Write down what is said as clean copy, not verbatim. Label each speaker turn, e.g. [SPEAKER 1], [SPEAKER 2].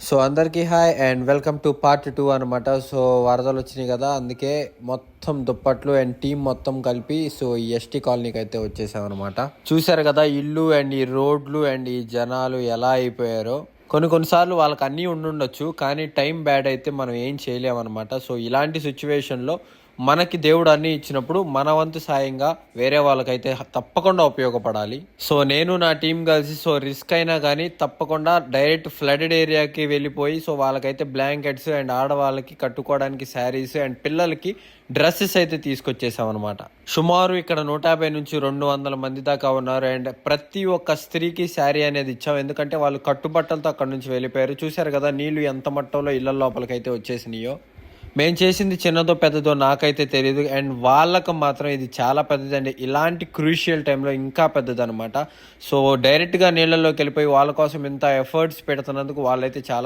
[SPEAKER 1] So అందరికీ hi and welcome to part 2 అనమాట. So వరదలు వచ్చినాయి కదా, అందుకే మొత్తం దుప్పట్లు అండ్ టీం మొత్తం కలిపి సో ఈ ఎస్టీ కాలనీకి అయితే వచ్చేసామన్నమాట. చూశారు కదా ఇల్లు అండ్ ఈ రోడ్లు అండ్ ఈ జనాలు ఎలా అయిపోయారో. కొన్నిసార్లు వాళ్ళకి అన్నీ ఉండుండొచ్చు, కానీ టైం బ్యాడ్ అయితే మనం ఏం చేయలేమన్నమాట. సో ఇలాంటి సిచ్యువేషన్లో మనకి దేవుడు అన్నీ ఇచ్చినప్పుడు మన వంతు సాయంగా వేరే వాళ్ళకైతే తప్పకుండా ఉపయోగపడాలి. సో నేను నా టీం కలిసి సో రిస్క్ అయినా కానీ తప్పకుండా డైరెక్ట్ ఫ్లడెడ్ ఏరియాకి వెళ్ళిపోయి సో వాళ్ళకైతే బ్లాంకెట్స్ అండ్ ఆడవాళ్ళకి కట్టుకోవడానికి శారీస్ అండ్ పిల్లలకి డ్రెస్సెస్ అయితే తీసుకొచ్చేసాం అనమాట. సుమారు ఇక్కడ 150 నుంచి 200 మంది దాకా ఉన్నారు. అండ్ ప్రతి ఒక్క స్త్రీకి శారీ అనేది ఇచ్చాం, ఎందుకంటే వాళ్ళు కట్టుబట్టలతో అక్కడ నుంచి వెళ్ళిపోయారు. చూశారు కదా నీళ్లు ఎంత మట్టంలో ఇళ్ల లోపలికైతే వచ్చేసినాయో. మేము చేసింది చిన్నదో పెద్దదో నాకైతే తెలియదు, అండ్ వాళ్ళకు మాత్రం ఇది చాలా పెద్దదండి. ఇలాంటి క్రూషియల్ టైంలో ఇంకా పెద్దదనమాట. సో డైరెక్ట్గా నీళ్ళలోకి వెళ్ళిపోయి వాళ్ళ కోసం ఇంత ఎఫర్ట్స్ పెడుతున్నందుకు వాళ్ళైతే చాలా